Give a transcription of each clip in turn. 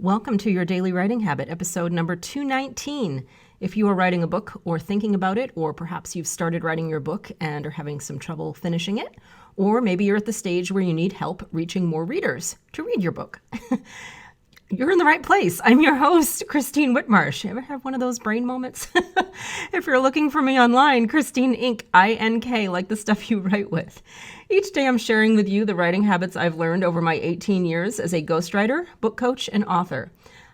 Welcome to your Daily Writing Habit, episode number 219. If you are writing a book or thinking about it, or perhaps you've started writing your book and are having some trouble finishing it, or maybe you're at the stage where you need help reaching more readers to read your book, you're in the right place. I'm your host, Christine Whitmarsh. You ever have one of those brain moments? If you're looking for me online, Christine Inc., I-N-K, like the stuff you write with. Each day I'm sharing with you the writing habits I've learned over my 18 years as a ghostwriter, book coach, and author.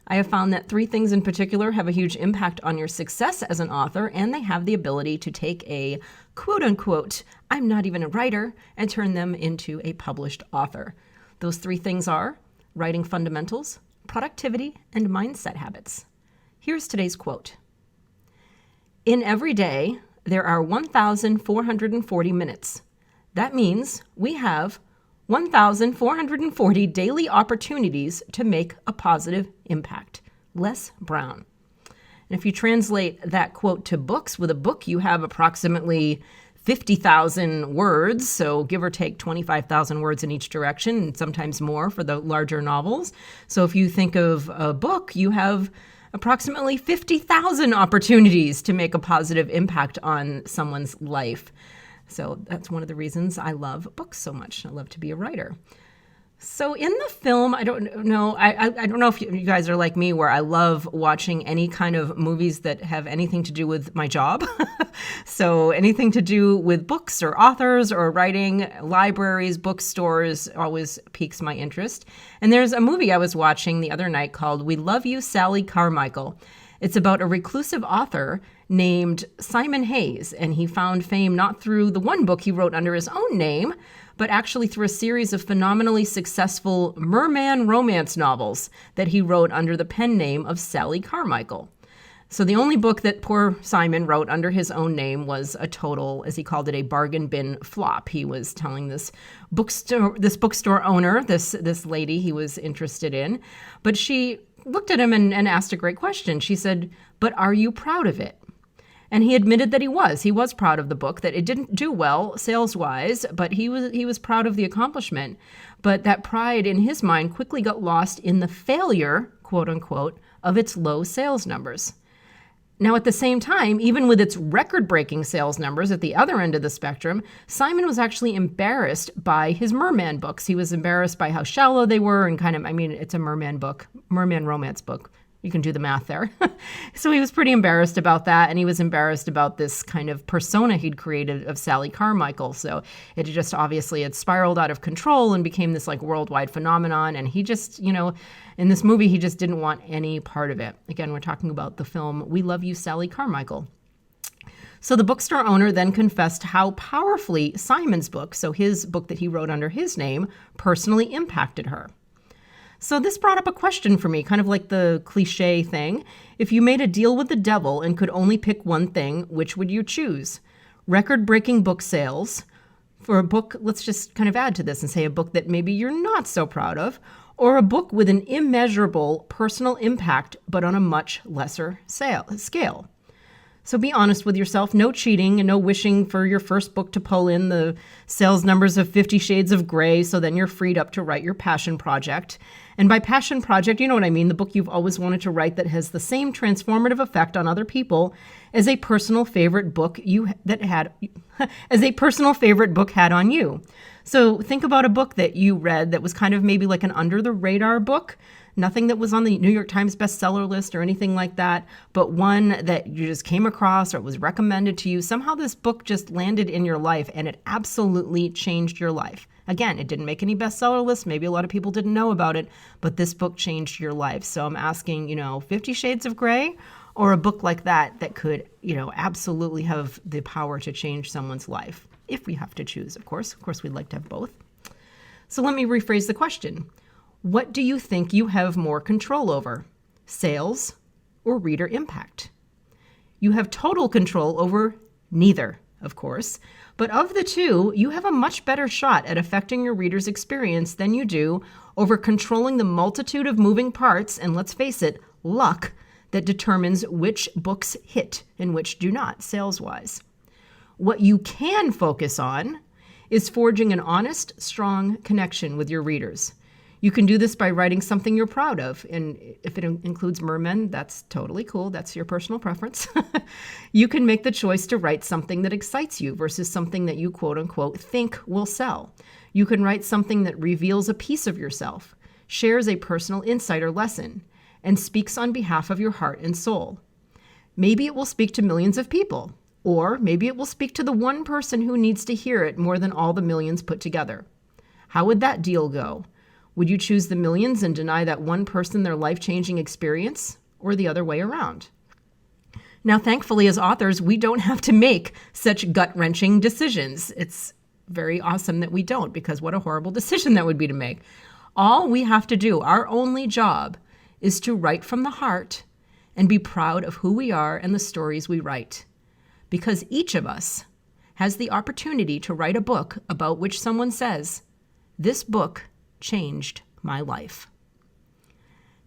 I have found that 3 things in particular have a huge impact on your success as an author, and they have the ability to take a quote-unquote, I'm not even a writer, and turn them into a published author. Those 3 things are writing fundamentals, productivity, and mindset habits. Here's today's quote. In every day, there are 1,440 minutes. That means we have 1,440 daily opportunities to make a positive impact. Les Brown. And if you translate that quote to books, with a book you have approximately 50,000 words, so give or take 25,000 words in each direction, and sometimes more for the larger novels. So if you think of a book, you have approximately 50,000 opportunities to make a positive impact on someone's life. So that's one of the reasons I love books so much. I love to be a writer. So in the film, I don't know if you guys are like me, where I love watching any kind of movies that have anything to do with my job. So anything to do with books or authors or writing, libraries, bookstores always piques my interest. And there's a movie I was watching the other night called We Love You, Sally Carmichael. It's about a reclusive author named Simon Hayes, and he found fame not through the one book he wrote under his own name, but actually through a series of phenomenally successful Mermen romance novels that he wrote under the pen name of Sally Carmichael. So the only book that poor Simon wrote under his own name was a total, as he called it, a bargain bin flop. He was telling this bookstore owner, this lady he was interested in, but she looked at him and asked a great question. She said, "But are you proud of it?" And he admitted that he was. He was proud of the book, that it didn't do well sales-wise, but he was proud of the accomplishment. But that pride in his mind quickly got lost in the failure, quote-unquote, of its low sales numbers. Now, at the same time, even with its record-breaking sales numbers at the other end of the spectrum, Simon was actually embarrassed by his Merman books. He was embarrassed by how shallow they were and it's a Merman book, Merman romance book. You can do the math there. So he was pretty embarrassed about that, and he was embarrassed about this kind of persona he'd created of Sally Carmichael. So it just obviously had spiraled out of control and became this like worldwide phenomenon, and he just, in this movie, he just didn't want any part of it. Again, we're talking about the film We Love You, Sally Carmichael. So the bookstore owner then confessed how powerfully Simon's book, so his book that he wrote under his name, personally impacted her. So this brought up a question for me, kind of like the cliche thing. If you made a deal with the devil and could only pick one thing, which would you choose? Record-breaking book sales for a book, let's just kind of add to this and say a book that maybe you're not so proud of, or a book with an immeasurable personal impact, but on a much lesser scale. So be honest with yourself, no cheating and no wishing for your first book to pull in the sales numbers of 50 Shades of Grey, so then you're freed up to write your passion project. And by passion project, you know what I mean, the book you've always wanted to write that has the same transformative effect on other people as a personal favorite book had on you. So think about a book that you read that was kind of maybe like an under-the-radar book, nothing that was on the New York Times bestseller list or anything like that, but one that you just came across or it was recommended to you. Somehow this book just landed in your life and it absolutely changed your life. Again, it didn't make any bestseller lists. Maybe a lot of people didn't know about it, but this book changed your life. So I'm asking, 50 Shades of Grey or a book like that could, absolutely have the power to change someone's life. If we have to choose, of course. Of course, we'd like to have both. So let me rephrase the question. What do you think you have more control over? Sales or reader impact? You have total control over neither, of course. But of the two, you have a much better shot at affecting your reader's experience than you do over controlling the multitude of moving parts, and let's face it, luck, that determines which books hit and which do not, sales-wise. What you can focus on is forging an honest, strong connection with your readers. You can do this by writing something you're proud of. And if it includes mermen, that's totally cool. That's your personal preference. You can make the choice to write something that excites you versus something that you quote unquote think will sell. You can write something that reveals a piece of yourself, shares a personal insight or lesson, and speaks on behalf of your heart and soul. Maybe it will speak to millions of people, or maybe it will speak to the one person who needs to hear it more than all the millions put together. How would that deal go? Would you choose the millions and deny that one person their life-changing experience, or the other way around? Now, thankfully, as authors, we don't have to make such gut-wrenching decisions. It's very awesome that we don't, because what a horrible decision that would be to make. All we have to do, our only job, is to write from the heart and be proud of who we are and the stories we write. Because each of us has the opportunity to write a book about which someone says, "This book changed my life."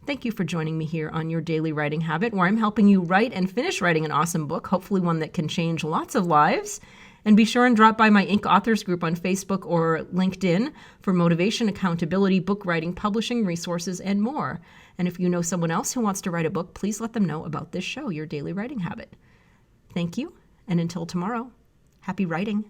Thank you for joining me here on Your Daily Writing Habit, where I'm helping you write and finish writing an awesome book, hopefully one that can change lots of lives. And be sure and drop by my Inc. Authors group on Facebook or LinkedIn for motivation, accountability, book writing, publishing resources, and more. And if you know someone else who wants to write a book, please let them know about this show, Your Daily Writing Habit. Thank you, and until tomorrow, happy writing.